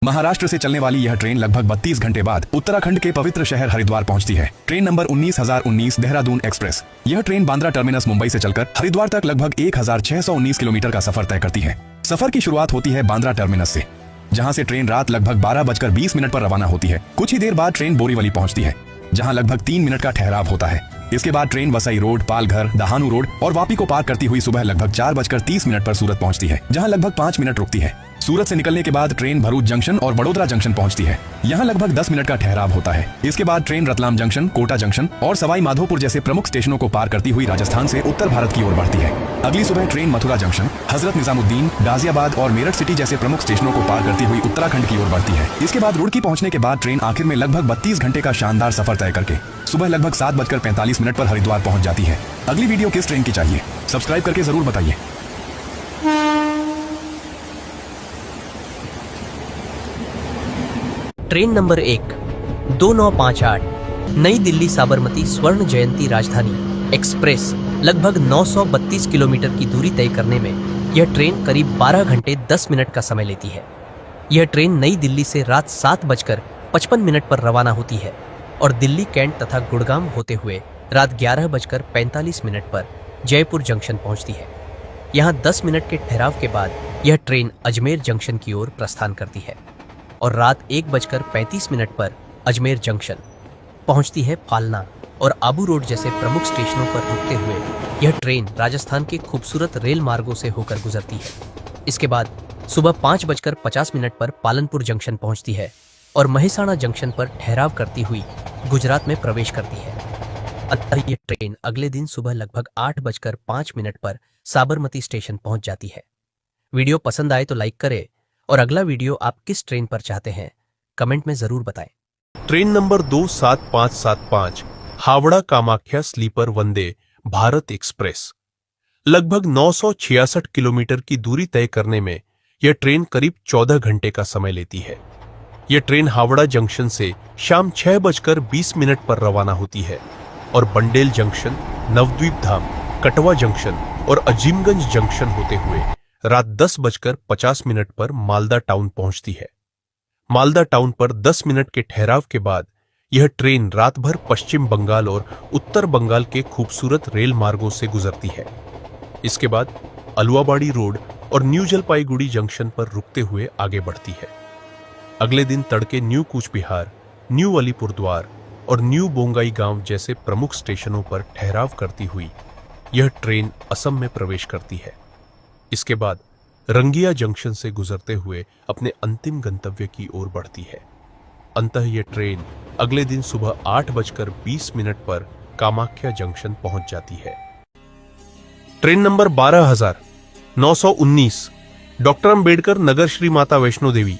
महाराष्ट्र से चलने वाली यह ट्रेन लगभग 32 घंटे बाद उत्तराखंड के पवित्र शहर हरिद्वार पहुंचती है। Train number 19,019 Dehradun express. यह ट्रेन बांद्रा टर्मिनस मुंबई से चलकर हरिद्वार तक लगभग 1,619 किलोमीटर का सफर तय करती है। सफर की शुरुआत होती है बांद्रा टर्मिनस से, जहां से ट्रेन रात लगभग 12:20 पर रवाना होती है। कुछ ही देर बाद ट्रेन बोरीवली पहुंचती है, जहां लगभग 3 मिनट का ठहराव होता है। इसके बाद train Vasai road, Palghar, Dahanu road और वापी को पार करती हुई सुबह लगभग 4:30 पर सूरत पहुंचती है, जहां लगभग 5 मिनट रुकती है। सूरत से निकलने के बाद ट्रेन भरूच जंक्शन और वडोदरा जंक्शन पहुंचती है। यहां लगभग 10 मिनट का ठहराव होता है। इसके बाद train Ratlam junction, Kota junction और सवाई माधोपुर जैसे प्रमुख स्टेशनों को पार करती हुई राजस्थान से उत्तर भारत की ओर बढ़ती है। अगली सुबह ट्रेन मथुरा जंक्शन, हजरत निजामुद्दीन, गाजियाबाद और मेरठ सिटी जैसे प्रमुख स्टेशनों को पार करती हुई उत्तराखंड की ओर बढ़ती है। इसके बाद रुड़की पहुंचने के बाद ट्रेन आखिर में लगभग 32 घंटे का शानदार सफर तय करके सुबह लगभग 7:45 पर हरिद्वार पहुंच जाती है। अगली वीडियो किस ट्रेन की चाहिए, सब्सक्राइब करके जरूर बताइए। ट्रेन नंबर 1 2958 नई दिल्ली साबरमती स्वर्ण जयंती राजधानी एक्सप्रेस लगभग 932 किलोमीटर की दूरी तय करने में यह ट्रेन करीब 12 घंटे 10 मिनट का समय लेती है। यह ट्रेन नई दिल्ली से रात 7:55 पर रवाना होती है और दिल्ली कैंट तथा गुड़गांव होते हुए रात 11:45 पर जयपुर जंक्शन पहुंचती है। यहाँ 10 मिनट के ठहराव के बाद यह ट्रेन अजमेर जंक्शन की ओर प्रस्थान करती है और रात 1:35 पर अजमेर जंक्शन पहुंचती है। फालना और आबू रोड जैसे प्रमुख स्टेशनों पर रुकते हुए यह ट्रेन राजस्थान के खूबसूरत रेल मार्गों से होकर गुजरती है। इसके बाद सुबह 5:50 पर पालनपुर जंक्शन पहुंचती है और महेसाणा जंक्शन पर ठहराव करती हुई गुजरात में प्रवेश करती है। अतः यह ट्रेन अगले दिन सुबह लगभग 8:05 पर साबरमती स्टेशन पहुंच जाती है। वीडियो पसंद आए तो लाइक करें और अगला वीडियो आप किस ट्रेन पर चाहते हैं कमेंट में जरूर बताएं। Train number 27575 Howrah Kamakhya sleeper Vande Bharat express लगभग 966 किलोमीटर की दूरी तय करने में यह ट्रेन करीब 14 घंटे का समय लेती है। यह ट्रेन हावड़ा जंक्शन से शाम 6:20 पर रवाना होती है और बंडेल जंक्शन, नवद्वीप धाम, कटवा जंक्शन और अजीमगंज जंक्शन होते हुए रात 10:50 पर मालदा टाउन पहुंचती है। मालदा टाउन पर 10 मिनट के ठहराव के बाद यह ट्रेन रात भर पश्चिम बंगाल और उत्तर बंगाल के खूबसूरत रेल मार्गों से गुजरती है। इसके बाद अलुवाबाड़ी रोड और न्यू जलपाईगुड़ी जंक्शन पर रुकते हुए आगे बढ़ती है। अगले दिन तड़के न्यू कूच बिहार, न्यू अलीपुरद्वार और न्यू बोंगाई गांव जैसे प्रमुख स्टेशनों पर ठहराव करती हुई यह ट्रेन असम में प्रवेश करती है। इसके बाद रंगिया जंक्शन से गुजरते हुए अपने अंतिम गंतव्य की ओर बढ़ती है। अंततः यह ट्रेन अगले दिन सुबह 8:20 पर कामाख्या जंक्शन पहुंच जाती है। Train number 12,919 doctor Ambedkar Nagar Shri Mata Vaishno Devi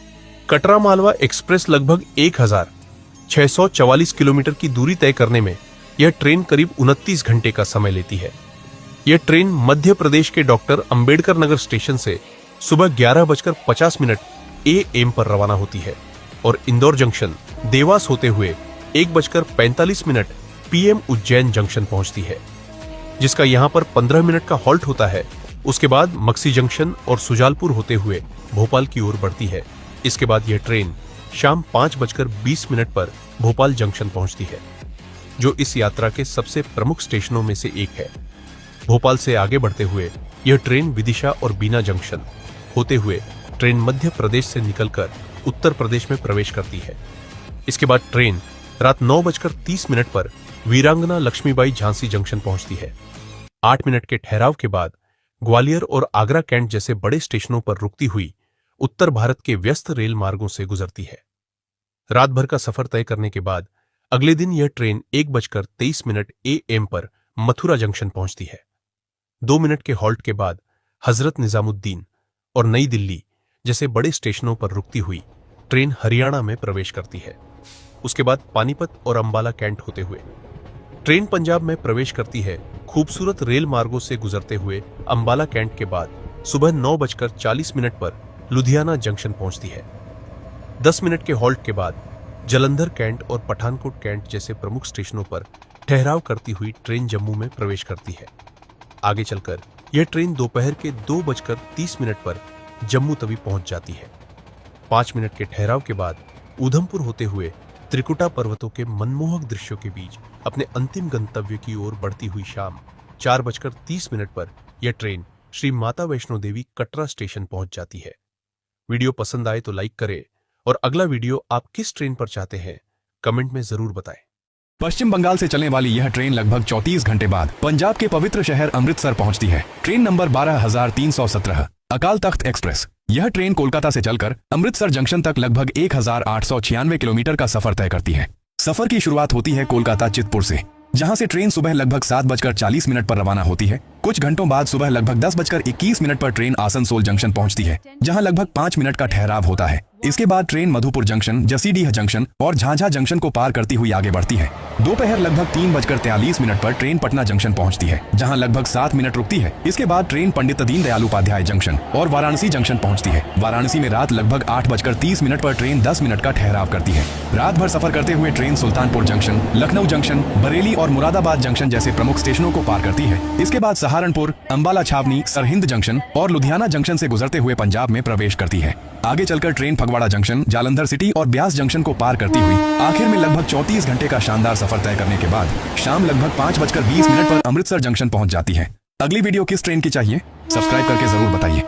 Katra Malwa express लगभग 1,644 किलोमीटर की दूरी तय करने में यह ट्रेन करीब 29 घंटे का समय लेती है। यह ट्रेन मध्य प्रदेश के डॉक्टर अंबेडकर नगर स्टेशन से सुबह 11:50 AM पर रवाना होती है और इंदौर जंक्शन, देवास होते हुए 1:45 PM उज्जैन जंक्शन पहुंचती है, जिसका यहां पर 15 मिनट का हॉल्ट होता है। उसके बाद मक्सी जंक्शन और सुजालपुर होते हुए भोपाल की ओर बढ़ती है। इसके बाद यह ट्रेन शाम 5:20 पर भोपाल जंक्शन पहुंचती है, जो इस यात्रा के सबसे प्रमुख स्टेशनों में से एक है। भोपाल से आगे बढ़ते हुए यह ट्रेन विदिशा और बीना जंक्शन होते हुए ट्रेन मध्य प्रदेश से निकलकर उत्तर प्रदेश में प्रवेश करती है। इसके बाद ट्रेन रात 9:30 पर वीरांगना लक्ष्मीबाई झांसी जंक्शन पहुंचती है। 8 मिनट के ठहराव के बाद ग्वालियर और आगरा कैंट जैसे बड़े स्टेशनों पर रुकती हुई उत्तर भारत के व्यस्त रेल मार्गों से गुजरती है। रात भर का सफर तय करने के बाद अगले दिन यह ट्रेन 1:23 AM पर मथुरा जंक्शन पहुंचती है। 2 मिनट के हॉल्ट के बाद हजरत निजामुद्दीन और नई दिल्ली जैसे बड़े स्टेशनों पर रुकती हुई ट्रेन हरियाणा में प्रवेश करती है। उसके बाद पानीपत और अंबाला कैंट होते हुए ट्रेन पंजाब में प्रवेश करती है। खूबसूरत रेल मार्गों से गुजरते हुए अंबाला कैंट के बाद सुबह 9:40 पर लुधियाना जंक्शन पहुंचती है। 10 मिनट के हॉल्ट के बाद जलंधर कैंट और पठानकोट कैंट जैसे प्रमुख स्टेशनों पर ठहराव करती हुई ट्रेन जम्मू में प्रवेश करती है। आगे चलकर यह ट्रेन दोपहर के 2:30 पर जम्मू तवी पहुंच जाती है। 5 मिनट के ठहराव के बाद उधमपुर होते हुए त्रिकुटा पर्वतों के मनमोहक दृश्यों के बीच अपने अंतिम गंतव्य की ओर बढ़ती हुई शाम 4:30 पर यह ट्रेन श्री माता वैष्णो देवी कटरा स्टेशन पहुंच जाती है। वीडियो पसंद आए तो लाइक करें और अगला वीडियो आप किस ट्रेन पर चाहते हैं कमेंट में जरूर बताएं। पश्चिम बंगाल से चलने वाली यह ट्रेन लगभग 34 घंटे बाद पंजाब के पवित्र शहर अमृतसर पहुंचती है। Train number 12317 Akal Takht express. यह ट्रेन कोलकाता से चलकर अमृतसर जंक्शन तक लगभग 1896 किलोमीटर का सफर तय करती है। सफर की शुरुआत होती है कोलकाता चितपुर से, जहां से ट्रेन सुबह लगभग 7:40 पर रवाना होती है। कुछ घंटों बाद सुबह लगभग 10:21 पर ट्रेन आसनसोल जंक्शन पहुंचती है, जहां लगभग 5 मिनट का ठहराव होता है। इसके बाद train Madhupur junction, Jasidih junction और झांझा जंक्शन को पार करती हुई आगे बढ़ती है। दोपहर लगभग 3:43 पर ट्रेन पटना जंक्शन पहुंचती है, जहां लगभग 7 मिनट रुकती है। इसके बाद ट्रेन पंडित दीनदयाल उपाध्याय जंक्शन और वाराणसी जंक्शन पहुंचती है। वाराणसी में रात लगभग 8:30 पर ट्रेन 10 मिनट का ठहराव करती है। रात भर सफर करते हुए train Sultanpur junction, Lucknow junction, Bareilly और मुरादाबाद जंक्शन जैसे प्रमुख स्टेशनों को पार करती है। इसके बाद सहारनपुर, अंबाला छावनी, सरहिंद जंक्शन और लुधियाना जंक्शन से गुजरते हुए पंजाब में प्रवेश करती है। आगे चलकर train Phagwara junction, Jalandhar city और ब्यास जंक्शन को पार करती हुई आखिर में लगभग 34 घंटे का शानदार सफर तय करने के बाद शाम लगभग 5:20 पर अमृतसर जंक्शन पहुंच जाती है। अगली वीडियो किस ट्रेन की चाहिए सब्सक्राइब करके जरूर बताइए।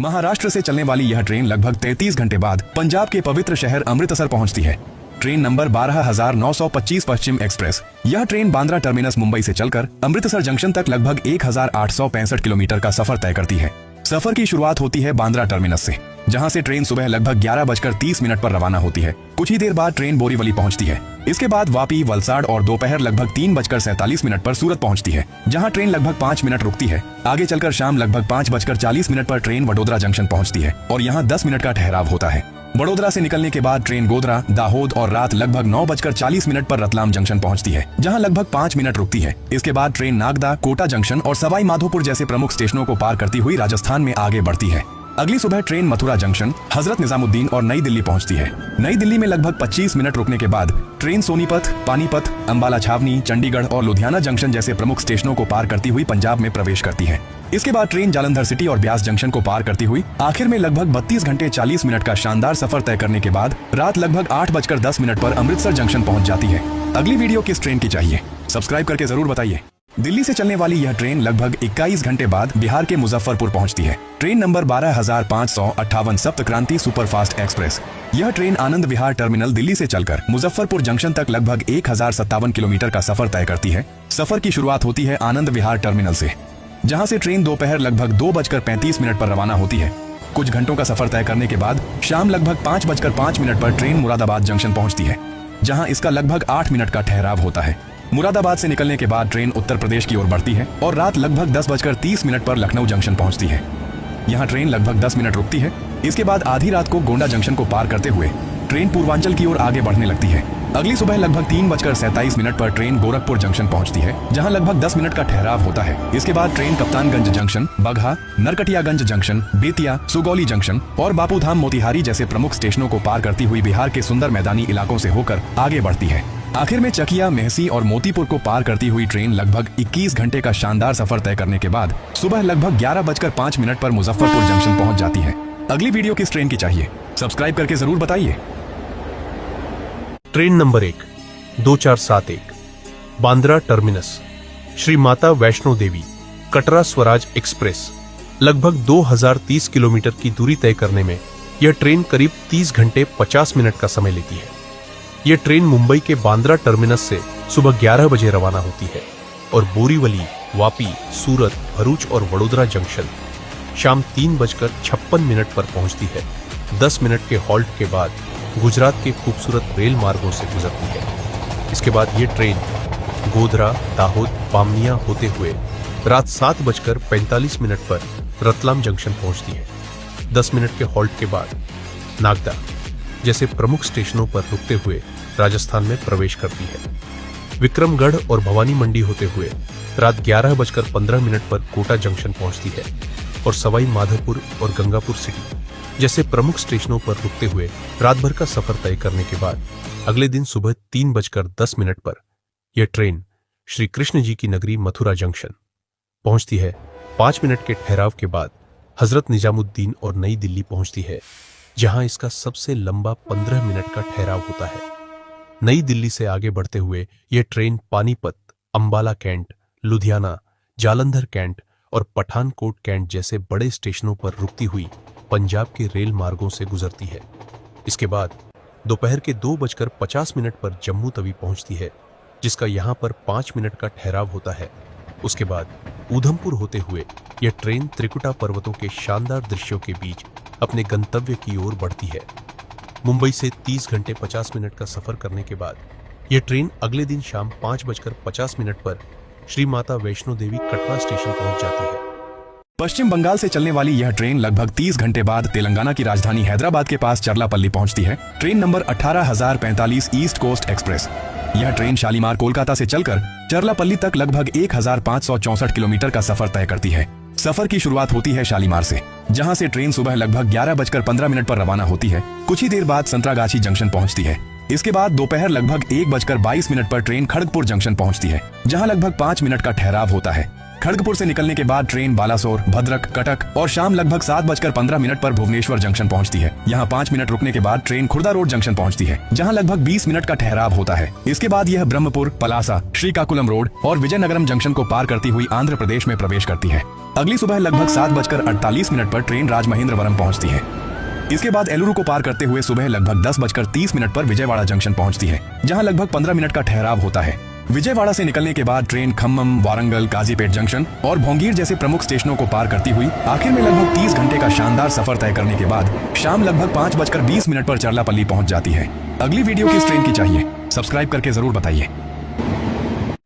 महाराष्ट्र से चलने वाली यह ट्रेन लगभग 33 घंटे बाद पंजाब के पवित्र शहर अमृतसर पहुंचती है। ट्रेन नंबर 12925 पश्चिम एक्सप्रेस। यह ट्रेन बांद्रा टर्मिनस मुंबई से चलकर अमृतसर जंक्शन तक लगभग 1865 किलोमीटर का सफर तय करती है। सफर की शुरुआत होती है बांद्रा टर्मिनस से, जहां से ट्रेन सुबह लगभग 11:30 पर रवाना होती है। कुछ ही देर बाद ट्रेन बोरीवली पहुंचती है। इसके बाद वापी, वलसाड़ और दोपहर लगभग 3:47 पर सूरत पहुंचती है, जहां ट्रेन लगभग 5 मिनट रुकती है। आगे चलकर शाम लगभग 5:40 पर ट्रेन वडोदरा जंक्शन पहुंचती है और यहां 10 मिनट का ठहराव होता है। वडोदरा से निकलने के बाद ट्रेन गोधरा, दाहोद और रात लगभग 9:40 पर रतलाम जंक्शन पहुंचती है, जहां लगभग 5 मिनट रुकती है। इसके बाद ट्रेन नागदा, कोटा जंक्शन और सवाई माधोपुर जैसे प्रमुख स्टेशनों को पार करती हुई राजस्थान में आगे बढ़ती है। अगली सुबह ट्रेन मथुरा जंक्शन, हजरत निजामुद्दीन और नई दिल्ली पहुंचती है। नई दिल्ली में लगभग 25 मिनट रुकने के बाद ट्रेन सोनीपत, पानीपत, अंबाला छावनी, चंडीगढ़ और लुधियाना जंक्शन जैसे प्रमुख स्टेशनों को पार करती हुई पंजाब में प्रवेश करती है। इसके बाद ट्रेन जालंधर सिटी और ब्यास जंक्शन को पार करती हुई आखिर में लगभग 32 घंटे 40 मिनट का शानदार सफर तय करने के बाद रात लगभग 8:10 पर अमृतसर जंक्शन पहुंच जाती है। अगली वीडियो किस ट्रेन की चाहिए सब्सक्राइब करके जरूर बताइए। दिल्ली से चलने वाली यह ट्रेन लगभग 21 घंटे बाद बिहार के मुजफ्फरपुर पहुंचती है। ट्रेन नंबर 12558 सप्त क्रांति सुपरफास्ट एक्सप्रेस। यह ट्रेन आनंद विहार टर्मिनल दिल्ली से चलकर मुजफ्फरपुर जंक्शन तक लगभग 1057 किलोमीटर का सफर तय करती है। सफर की शुरुआत होती है आनंद विहार टर्मिनल से, जहां से ट्रेन दोपहर लगभग 2:35 पर रवाना होती है। कुछ घंटों का सफर तय करने के बाद शाम लगभग 5:05 पर ट्रेन मुरादाबाद जंक्शन पहुंचती है, जहां इसका लगभग 8 मिनट का ठहराव होता है। मुरादाबाद से निकलने के बाद ट्रेन उत्तर प्रदेश की ओर बढ़ती है और रात लगभग 10:30 पर लखनऊ जंक्शन पहुंचती है। यहाँ ट्रेन लगभग 10 मिनट रुकती है। इसके बाद आधी रात को गोंडा जंक्शन को पार करते हुए ट्रेन पूर्वांचल की ओर आगे बढ़ने लगती है। अगली सुबह लगभग 3:37 पर ट्रेन गोरखपुर जंक्शन पहुंचती है, जहां लगभग 10 मिनट का ठहराव होता है। इसके बाद train Kaptanganj junction, Bagaha, Narkatiaganj junction, Bettiah, Sugauli junction और बापूधाम मोतिहारी जैसे प्रमुख स्टेशनों को पार करती हुई बिहार के सुंदर मैदानी इलाकों से होकर आगे बढ़ती है। आखिर में चकिया, मेहसी और मोतीपुर को पार करती हुई ट्रेन लगभग 21 घंटे का शानदार सफर तय करने के बाद सुबह लगभग 11:05 पर मुजफ्फरपुर जंक्शन पहुंच जाती है। अगली वीडियो किस ट्रेन की चाहिए सब्सक्राइब करके जरूर बताइए। Train number 1 2471 Bandra terminus Shri Mata Vaishno Devi Katra Swaraj express. लगभग 2030 किलोमीटर की दूरी तय करने में यह ट्रेन करीब 30 घंटे 50 मिनट का समय लेती है। यह ट्रेन मुंबई के बांद्रा टर्मिनस से सुबह 11 बजे रवाना होती है और बोरीवली, वापी, सूरत, भरूच और वडोदरा जंक्शन शाम 3:56 पर पहुंचती है। 10 मिनट के हॉल्ट के बाद गुजरात के खूबसूरत रेल मार्गों से गुजरती है। इसके बाद ये ट्रेन गोधरा, दाहोद, बामनिया होते हुए रात 7:45 पर रतलाम जंक्शन पहुंचती है। 10 मिनट के हॉल्ट के बाद नागदा जैसे प्रमुख स्टेशनों पर रुकते हुए राजस्थान में प्रवेश करती है। विक्रमगढ़ और भवानी मंडी होते हुए रात 11:15 पर कोटा जंक्शन पहुंचती है और सवाई माधोपुर और गंगापुर सिटी जैसे प्रमुख स्टेशनों पर रुकते हुए रात भर का सफर तय करने के बाद अगले दिन सुबह 3:10 पर यह ट्रेन श्री कृष्ण जी की नगरी मथुरा जंक्शन पहुंचती है। 5 मिनट के ठहराव के बाद हजरत निजामुद्दीन और नई दिल्ली पहुंचती है, जहां इसका सबसे लंबा 15 मिनट का ठहराव होता है। नई दिल्ली से आगे बढ़ते हुए यह train Panipat, Ambala cantt, Ludhiana, Jalandhar cantt और पठानकोट कैंट जैसे बड़े स्टेशनों पर रुकती हुई पंजाब के रेल मार्गों से गुजरती है। इसके बाद दोपहर के 2:50 पर जम्मू तवी पहुंचती है, जिसका यहां पर 5 मिनट का ठहराव होता है। उसके बाद ऊधमपुर होते हुए यह ट्रेन त्रिकुटा पर्वतों के शानदार दृश्यों के बीच अपने गंतव्य की ओर बढ़ती है। मुंबई से 30 घंटे 50 मिनट का सफर करने के बाद यह ट्रेन अगले दिन शाम 5:50 पर श्री माता वैष्णो देवी कटरा स्टेशन पहुंच जाती है। पश्चिम बंगाल से चलने वाली यह ट्रेन लगभग 30 घंटे बाद तेलंगाना की राजधानी हैदराबाद के पास चरलापल्ली पहुंचती है। Train number 18045 East Coast Express. यह ट्रेन शालीमार कोलकाता से चलकर चरलापल्ली तक लगभग 1564 किलोमीटर का सफर तय करती है। सफर की शुरुआत होती है शालीमार से, जहां से ट्रेन सुबह लगभग 11:15 पर रवाना होती है। कुछ ही देर बाद संतरागाछी जंक्शन पहुंचती है। इसके बाद दोपहर लगभग 1:22 पर ट्रेन खड़गपुर जंक्शन पहुंचती है, जहां लगभग 5 मिनट का ठहराव होता है। खड़गपुर से निकलने के बाद ट्रेन बालासोर, भद्रक, कटक और शाम लगभग 7:15 पर भुवनेश्वर जंक्शन पहुंचती है। यहाँ 5 मिनट रुकने के बाद ट्रेन खुर्दा रोड जंक्शन पहुंचती है, जहां लगभग 20 मिनट का ठहराव होता है। इसके बाद यह ब्रह्मपुर, पलासा, श्रीकाकुलम रोड और विजयनगरम जंक्शन को पार करती हुई आंध्र प्रदेश में प्रवेश करती है। अगली सुबह लगभग 7:48 पर ट्रेन राजमहेंद्रवरम पहुंचती है। इसके बाद एलुरु को पार करते हुए सुबह लगभग 10:30 पर विजयवाड़ा जंक्शन पहुंचती है, जहां लगभग 15 मिनट का ठहराव होता है। विजयवाड़ा से निकलने के बाद ट्रेन खम्मम, वारंगल, काजीपेट जंक्शन और भोंगीर जैसे प्रमुख स्टेशनों को पार करती हुई आखिर में लगभग 30 घंटे का शानदार सफर तय करने के बाद शाम लगभग 5:20 पर चरलापल्ली पहुंच जाती है। अगली वीडियो किस ट्रेन की चाहिए, सब्सक्राइब करके जरूर बताइए।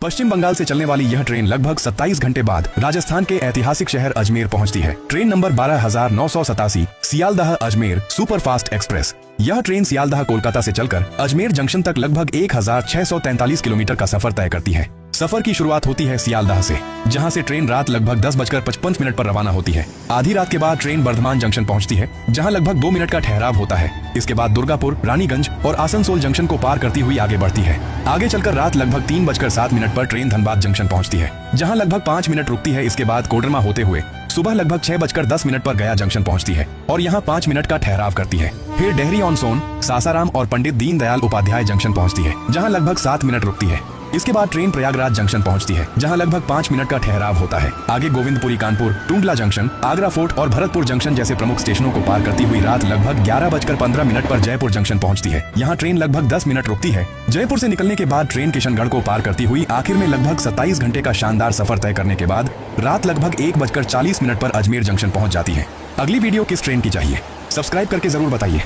पश्चिम बंगाल से चलने वाली यह ट्रेन लगभग 27 घंटे बाद राजस्थान के ऐतिहासिक शहर अजमेर पहुंचती है। Train number 12987 Sealdah Ajmer superfast express. यह ट्रेन सियालदाह कोलकाता से चलकर अजमेर जंक्शन तक लगभग 1643 किलोमीटर का सफर तय करती है। सफर की शुरुआत होती है सियालदाह से, जहां से ट्रेन रात लगभग 10:55 पर रवाना होती है। आधी रात के बाद ट्रेन बर्धमान जंक्शन पहुंचती है, जहां लगभग 2 मिनट का ठहराव होता है। इसके बाद दुर्गापुर, रानीगंज और आसनसोल जंक्शन को पार करती हुई आगे बढ़ती है। आगे चलकर रात लगभग 3:07 पर ट्रेन धनबाद जंक्शन पहुंचती है, जहां लगभग 5 मिनट रुकती है। इसके बाद कोडरमा होते हुए सुबह लगभग 6:10 पर गया जंक्शन पहुंचती है और यहाँ 5 मिनट का ठहराव करती है। फिर डेहरी ऑन सोन, सासाराम और पंडित दीनदयाल उपाध्याय जंक्शन पहुंचती है, जहां लगभग 7 मिनट रुकती है। इसके बाद ट्रेन प्रयागराज जंक्शन पहुंचती है, जहां लगभग 5 मिनट का ठहराव होता है। आगे गोविंदपुरी, कानपुर, टुंडला जंक्शन, आगरा फोर्ट और भरतपुर जंक्शन जैसे प्रमुख स्टेशनों को पार करती हुई रात लगभग 11:15 पर जयपुर जंक्शन पहुंचती है। यहाँ ट्रेन लगभग 10 मिनट रुकती है। जयपुर से निकलने के बाद ट्रेन किशनगढ़ को पार करती हुई आखिर में लगभग 27 घंटे का शानदार सफर तय करने के बाद रात लगभग 1:40 पर अजमेर जंक्शन पहुंच जाती है। अगली वीडियो किस ट्रेन की चाहिए, सब्सक्राइब करके जरूर बताइए।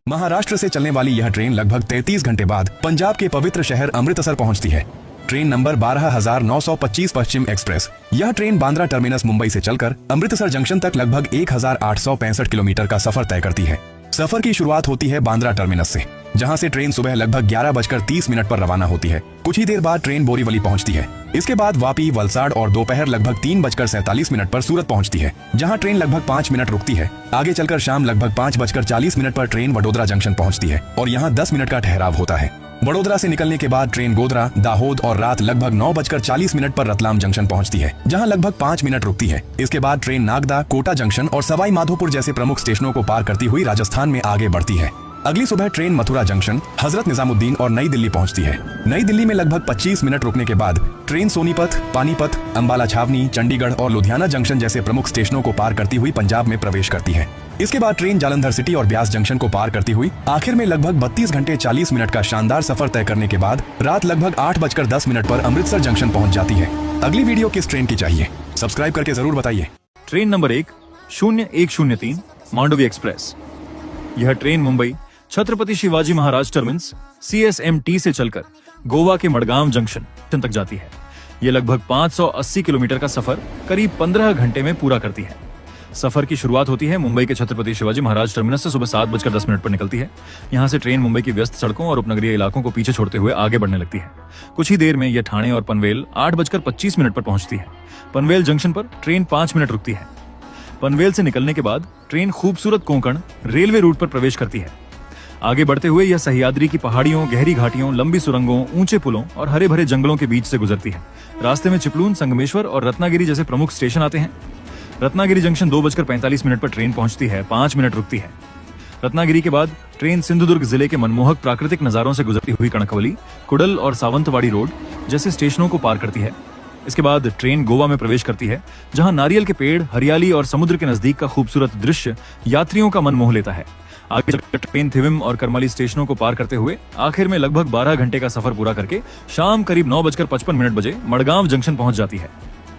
महाराष्ट्र से चलने वाली यह ट्रेन लगभग 33 घंटे बाद पंजाब के पवित्र शहर अमृतसर पहुंचती है। ट्रेन नंबर 12925 पश्चिम एक्सप्रेस। यह ट्रेन बांद्रा टर्मिनस मुंबई से चलकर अमृतसर जंक्शन तक लगभग 1865 किलोमीटर का सफर तय करती है। सफर की शुरुआत होती है बांद्रा टर्मिनस से, जहां से ट्रेन सुबह लगभग 11:30 पर रवाना होती है। कुछ ही देर बाद ट्रेन बोरीवली पहुंचती है। इसके बाद वापी, वलसाड़ और दोपहर लगभग 3:47 पर सूरत पहुंचती है, जहां ट्रेन लगभग 5 मिनट रुकती है। आगे चलकर शाम लगभग 5:40 पर ट्रेन वडोदरा जंक्शन पहुंचती है और यहाँ 10 मिनट का ठहराव होता है। वडोदरा से निकलने के बाद ट्रेन गोधरा, दाहोद और रात लगभग 9:40 पर रतलाम जंक्शन पहुंचती है, जहां लगभग 5 मिनट रुकती है। इसके बाद ट्रेन नागदा, कोटा जंक्शन और सवाई माधोपुर जैसे प्रमुख स्टेशनों को पार करती हुई राजस्थान में आगे बढ़ती है। अगली सुबह ट्रेन मथुरा जंक्शन, हजरत निजामुद्दीन और नई दिल्ली पहुंचती है। नई दिल्ली में लगभग 25 मिनट रुकने के बाद ट्रेन सोनीपत, पानीपत, अंबाला छावनी, चंडीगढ़ और लुधियाना जंक्शन जैसे प्रमुख स्टेशनों को पार करती हुई पंजाब में प्रवेश करती है। इसके बाद ट्रेन जालंधर सिटी और ब्यास जंक्शन को पार करती हुई आखिर में लगभग 32 घंटे 40 मिनट का शानदार सफर तय करने के बाद रात लगभग 8:10 पर अमृतसर जंक्शन पहुंच जाती है। अगली वीडियो किस ट्रेन की चाहिए, सब्सक्राइब करके जरूर बताइए। Train number 10103 Mandovi express. यह ट्रेन मुंबई छत्रपति शिवाजी महाराज टर्मिनस CSMT से चलकर गोवा के मडगांव जंक्शन तक जाती है। यह लगभग 580 किलोमीटर का सफर करीब 15 घंटे में पूरा करती है। सफर की शुरुआत होती है मुंबई के छत्रपति शिवाजी महाराज टर्मिनस से सुबह 7:10 पर निकलती है। यहाँ से ट्रेन मुंबई की व्यस्त सड़कों और उपनगरीय इलाकों को पीछे छोड़ते हुए आगे बढ़ने लगती है। कुछ ही देर में यह ठाणे और पनवेल 8:25 पर पहुंचती है। पनवेल जंक्शन पर ट्रेन 5 मिनट रुकती है। पनवेल से निकलने के बाद ट्रेन खूबसूरत कोंकण रेलवे रूट पर प्रवेश करती है। आगे बढ़ते हुए यह सह्याद्री की पहाड़ियों, गहरी घाटियों, लंबी सुरंगों, ऊंचे पुलों और हरे भरे जंगलों के बीच से गुजरती है। रास्ते में चिपलून, संगमेश्वर और रत्नागिरी जैसे प्रमुख स्टेशन आते हैं। रत्नागिरी जंक्शन 2:45 पर ट्रेन पहुंचती है, 5 मिनट रुकती है। रत्नागिरी के बाद ट्रेन सिंधुदुर्ग जिले के मनमोहक प्राकृतिक नजारों से गुजरती हुई कणकवली, कुडल और सावंतवाड़ी रोड जैसे स्टेशनों को पार करती है। इसके बाद ट्रेन गोवा में प्रवेश करती है, जहां नारियल के पेड़, हरियाली और समुद्र के नजदीक का खूबसूरत दृश्य यात्रियों का मन मोह लेता है। आगे चलकर ट्रेन थिविम और करमाली स्टेशनों को पार करते हुए आखिर में लगभग 12 घंटे का सफर पूरा करके शाम करीब 9:55 बजे मडगांव जंक्शन पहुंच जाती है।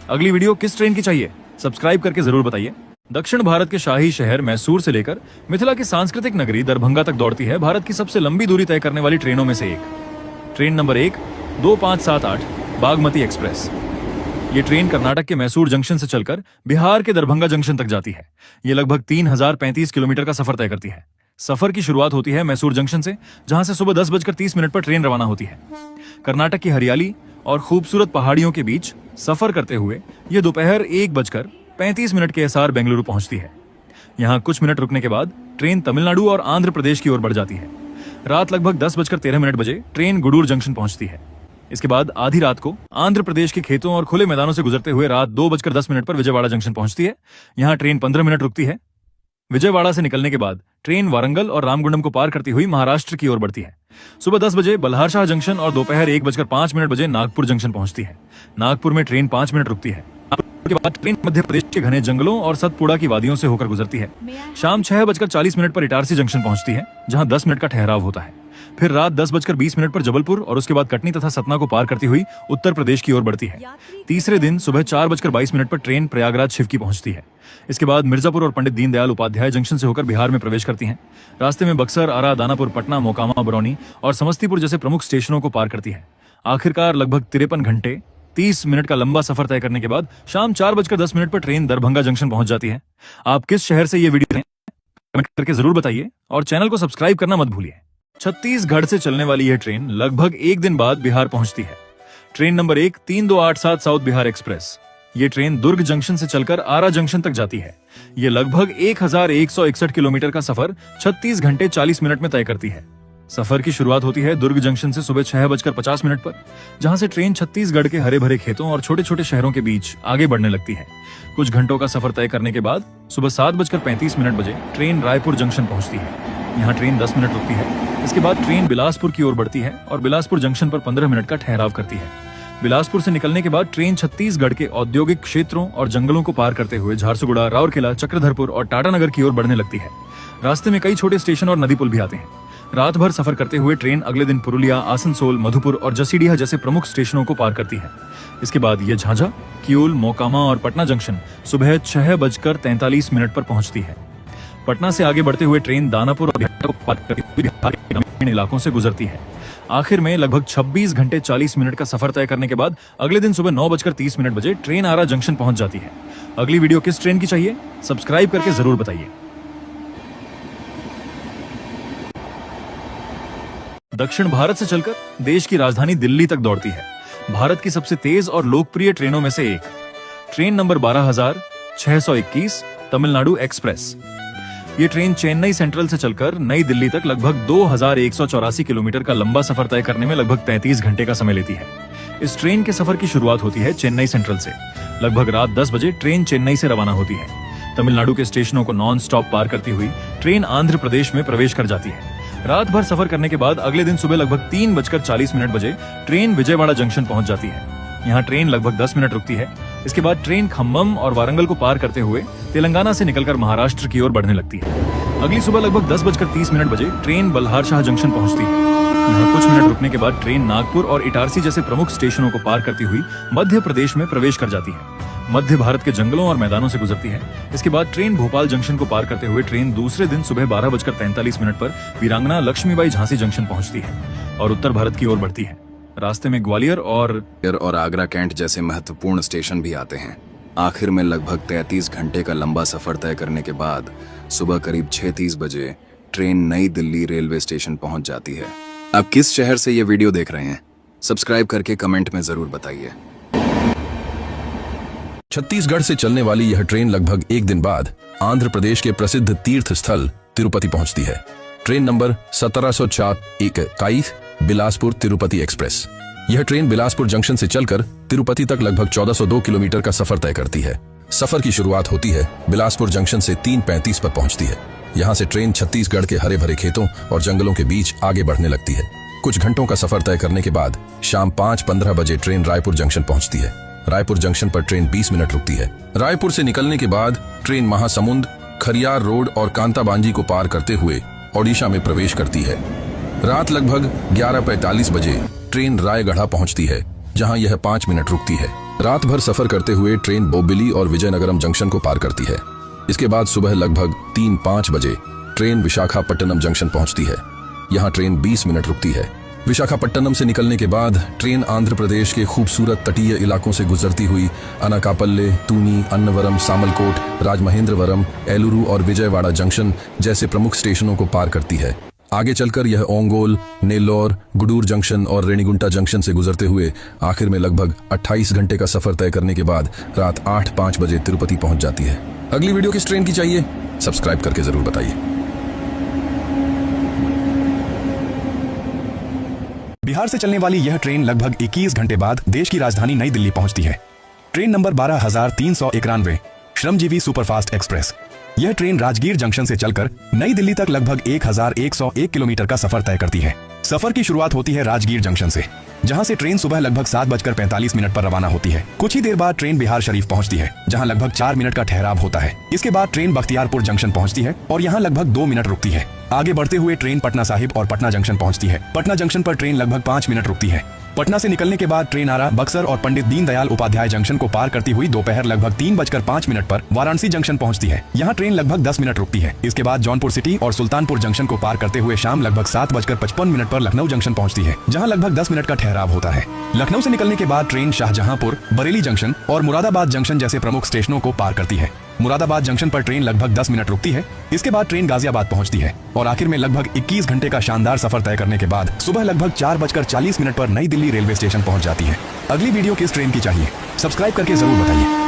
अगली वीडियो किस ट्रेन की चाहिए, सब्सक्राइब करके जरूर बताइए। दक्षिण भारत के शाही शहर मैसूर से लेकर मिथिला की सांस्कृतिक नगरी दरभंगा तक दौड़ती है भारत की सबसे लंबी दूरी तय करने वाली ट्रेनों में से एक। Train number 1 2578 Bagmati express. ये ट्रेन कर्नाटक के मैसूर जंक्शन से चलकर बिहार के दरभंगा जंक्शन तक जाती है। ये लगभग 3035 किलोमीटर का सफर तय करती है। सफर की शुरुआत होती है मैसूर जंक्शन से, जहां से सुबह 10:30 पर ट्रेन रवाना होती है। कर्नाटक की हरियाली और खूबसूरत पहाड़ियों के बीच सफर करते हुए यह दोपहर 1:35 के एसआर बेंगलुरु पहुंचती है। यहां कुछ मिनट रुकने के बाद ट्रेन तमिलनाडु और आंध्र प्रदेश की ओर बढ़ जाती है। रात लगभग 10:13 बजे ट्रेन गुडूर जंक्शन पहुंचती है। इसके बाद आधी रात को आंध्र प्रदेश के खेतों और खुले मैदानों से गुजरते हुए रात 2:10 पर विजयवाड़ा जंक्शन पहुंचती है। यहां ट्रेन 15 मिनट रुकती है। विजयवाड़ा से निकलने के बाद ट्रेन वारंगल और रामगुंडम को पार करती हुई महाराष्ट्र की ओर बढ़ती है। सुबह 10 बजे बल्हारशाह जंक्शन और दोपहर 1:05 बजे नागपुर जंक्शन पहुंचती है। नागपुर में ट्रेन 5 मिनट रुकती है। के बाद ट्रेन मध्य प्रदेश के घने जंगलों और सतपुड़ा की वादियों से होकर गुजरती है। शाम 6:40 पर इटारसी जंक्शन पहुंचती है, जहां 10 मिनट का ठहराव होता है। फिर रात 10:20 पर जबलपुर और उसके बाद कटनी तथा सतना को पार करती हुई उत्तर प्रदेश की ओर बढ़ती है। तीसरे दिन सुबह 4:22 पर ट्रेन प्रयागराज शिवकी पहुंचती है। इसके बाद मिर्जापुर और पंडित दीनदयाल उपाध्याय जंक्शन से होकर बिहार में प्रवेश करती है। रास्ते में बक्सर, आरा, दानापुर, पटना, मोकामा, बरौनी और समस्तीपुर जैसे प्रमुख स्टेशनों को पार करती है। आखिरकार लगभग 53 घंटे 30 मिनट का लंबा सफर तय करने के बाद शाम 4:10 पर ट्रेन दरभंगा जंक्शन पहुंच जाती है। आप किस शहर से ये वीडियो कमेंट करके जरूर बताइए और चैनल को सब्सक्राइब करना मत भूलिए। छत्तीसगढ़ से चलने वाली यह ट्रेन लगभग 1 दिन बाद बिहार पहुंचती है। Train number 1 3287 south Bihar express. ये ट्रेन दुर्ग जंक्शन से चलकर आरा जंक्शन तक जाती है। ये लगभग 1161 किलोमीटर का सफर 36 घंटे 40 मिनट में तय करती है। सफर की शुरुआत होती है दुर्ग जंक्शन से सुबह 6:50 पर, जहां से ट्रेन छत्तीसगढ़ के हरे भरे खेतों और छोटे छोटे शहरों के बीच आगे बढ़ने लगती है। कुछ घंटों का सफर तय करने के बाद सुबह 7:35 बजे ट्रेन रायपुर जंक्शन पहुंचती है। यहाँ ट्रेन 10 मिनट रुकती है। इसके बाद ट्रेन बिलासपुर की ओर बढ़ती है और बिलासपुर जंक्शन पर 15 मिनट का ठहराव करती है। बिलासपुर से निकलने के बाद ट्रेन छत्तीसगढ़ के औद्योगिक क्षेत्रों और जंगलों को पार करते हुए झारसुगुड़ा, राउरकेला, चक्रधरपुर और टाटानगर की ओर बढ़ने लगती है। रास्ते में कई छोटे स्टेशन और नदी पुल भी आते हैं। रात भर सफर करते हुए ट्रेन अगले दिन पुरुलिया, आसनसोल, मधुपुर और जसीडीहा जैसे प्रमुख स्टेशनों को पार करती है। इसके बाद ये झांझा, किऊल, मोकामा और पटना जंक्शन सुबह 6:43 पर पहुंचती है। पटना से आगे बढ़ते हुए ट्रेन दानापुर और बिहार को पार करते हुए बिहार के ग्रामीण इलाकों से गुजरती है। आखिर में लगभग 26 घंटे 40 मिनट का सफर तय करने के बाद अगले दिन सुबह 9:30 बजे ट्रेन आरा जंक्शन पहुंच जाती है। अगली वीडियो किस ट्रेन की चाहिए, सब्सक्राइब करके जरूर बताइए। दक्षिण भारत से चलकर देश की राजधानी दिल्ली तक दौड़ती है भारत की सबसे तेज और लोकप्रिय ट्रेनों में से एक ट्रेन नंबर 12621 तमिलनाडु एक्सप्रेस। ये ट्रेन चेन्नई सेंट्रल से चलकर नई दिल्ली तक लगभग 2184 किलोमीटर का लंबा सफर तय करने में लगभग 33 घंटे का समय लेती है। इस ट्रेन के सफर की शुरुआत होती है चेन्नई सेंट्रल से। लगभग रात 10 बजे ट्रेन चेन्नई से रवाना होती है। तमिलनाडु के स्टेशनों को नॉन स्टॉप पार करती हुई ट्रेन आंध्र प्रदेश में प्रवेश कर जाती है। रात भर सफर करने के बाद अगले दिन सुबह लगभग 3:40 बजे ट्रेन विजयवाड़ा जंक्शन पहुंच जाती है। यहाँ ट्रेन लगभग 10 मिनट रुकती है। इसके बाद ट्रेन खम्मम और वारंगल को पार करते हुए तेलंगाना से निकलकर महाराष्ट्र की ओर बढ़ने लगती है। अगली सुबह लगभग 10:30 बजे ट्रेन बल्हारशाह जंक्शन पहुंचती है। यहाँ कुछ मिनट रुकने के बाद ट्रेन नागपुर और इटारसी जैसे प्रमुख स्टेशनों को पार करती हुई मध्य प्रदेश में प्रवेश कर जाती है। मध्य भारत के जंगलों और मैदानों से गुजरती है। इसके बाद ट्रेन भोपाल जंक्शन को पार करते हुए ट्रेन दूसरे दिन सुबह 12:43 पर वीरांगना लक्ष्मीबाई झांसी जंक्शन पहुंचती है और उत्तर भारत की ओर बढ़ती है। रास्ते में ग्वालियर और आगरा कैंट जैसे महत्वपूर्ण स्टेशन भी आते हैं। आखिर में लगभग 33 घंटे का लंबा सफर तय करने के बाद सुबह करीब 6:30 बजे ट्रेन नई दिल्ली रेलवे स्टेशन पहुंच जाती है। आप किस शहर से ये वीडियो देख रहे हैं, सब्सक्राइब करके कमेंट में जरूर बताइए। छत्तीसगढ़ से चलने वाली यह ट्रेन लगभग 1 दिन बाद आंध्र प्रदेश के प्रसिद्ध तीर्थ स्थल तिरुपति पहुंचती है। Train number 1704 Bilaspur Tirupati express. यह ट्रेन बिलासपुर जंक्शन से चलकर तिरुपति तक लगभग 1402 किलोमीटर का सफर तय करती है। सफर की शुरुआत होती है बिलासपुर जंक्शन से 3:35 पर पहुंचती है। यहाँ से ट्रेन छत्तीसगढ़ के हरे भरे खेतों और जंगलों के बीच आगे बढ़ने लगती है। कुछ घंटों का सफर तय करने के बाद शाम 5:15 बजे ट्रेन रायपुर जंक्शन पहुंचती है। रायपुर जंक्शन पर ट्रेन 20 मिनट रुकती है। रायपुर से निकलने के बाद ट्रेन महासमुंद, खरियार रोड और कांताबांजी को पार करते हुए ओडिशा में प्रवेश करती है। रात लगभग 11:45 बजे ट्रेन रायगढ़ा पहुंचती है, जहां यह 5 मिनट रुकती है। रात भर सफर करते हुए ट्रेन बोबिली और विजयनगरम जंक्शन को पार करती है। इसके बाद सुबह लगभग 3-5 बजे ट्रेन विशाखापट्टनम जंक्शन पहुंचती है। यहां ट्रेन 20 मिनट रुकती है। विशाखापट्टनम से निकलने के बाद ट्रेन आंध्र प्रदेश के खूबसूरत तटीय इलाकों से गुजरती हुई अनाकापल्ले, तूनी, अन्नवरम, सामलकोट, राजमहेंद्रवरम, एलुरु और विजयवाड़ा जंक्शन जैसे प्रमुख स्टेशनों को पार करती है। आगे चलकर यह ओंगोल, नेल्लोर, गुडूर जंक्शन और रेणिगुंटा जंक्शन से गुजरते हुए आखिर में लगभग 28 घंटे का सफर तय करने के बाद रात 8:05 बजे तिरुपति पहुंच जाती है। अगली वीडियो किस ट्रेन की चाहिए? सब्सक्राइब करके जरूर बताइए। बिहार से चलने वाली यह ट्रेन लगभग 21 घंटे बाद देश की राजधानी नई दिल्ली पहुंचती है। ट्रेन नंबर 12391 श्रमजीवी सुपरफास्ट एक्सप्रेस। यह ट्रेन राजगीर जंक्शन से चलकर नई दिल्ली तक लगभग 1101 किलोमीटर का सफर तय करती है। सफर की शुरुआत होती है राजगीर जंक्शन से, जहां से ट्रेन सुबह लगभग 7:45 पर रवाना होती है। कुछ ही देर बाद ट्रेन बिहार शरीफ पहुंचती है, जहां लगभग 4 मिनट का ठहराव होता है। इसके बाद ट्रेन बख्तियारपुर जंक्शन पहुंचती है और यहां लगभग 2 मिनट रुकती है। आगे बढ़ते हुए ट्रेन पटना साहिब और पटना जंक्शन पहुंचती है। पटना जंक्शन पर ट्रेन लगभग 5 मिनट रुकती है। पटना से निकलने के बाद ट्रेन आरा, बक्सर और पंडित दीनदयाल उपाध्याय जंक्शन को पार करती हुई दोपहर लगभग 3:05 पर वाराणसी जंक्शन पहुंचती है। यहाँ ट्रेन लगभग 10 मिनट रुकती है। इसके बाद जौनपुर सिटी और सुल्तानपुर जंक्शन को पार करते हुए शाम लगभग 7:55 पर लखनऊ जंक्शन पहुंचती है, जहाँ लगभग 10 मिनट का ठहराव होता है। लखनऊ से निकलने के बाद ट्रेन शाहजहांपुर, बरेली जंक्शन और मुरादाबाद जंक्शन जैसे प्रमुख स्टेशनों को पार करती है। मुरादाबाद जंक्शन पर ट्रेन लगभग 10 मिनट रुकती है। इसके बाद ट्रेन गाजियाबाद पहुंचती है और आखिर में लगभग 21 घंटे का शानदार सफर तय करने के बाद सुबह लगभग 4:40 पर नई दिल्ली रेलवे स्टेशन पहुंच जाती है। अगली वीडियो किस ट्रेन की चाहिए? सब्सक्राइब करके जरूर बताइए।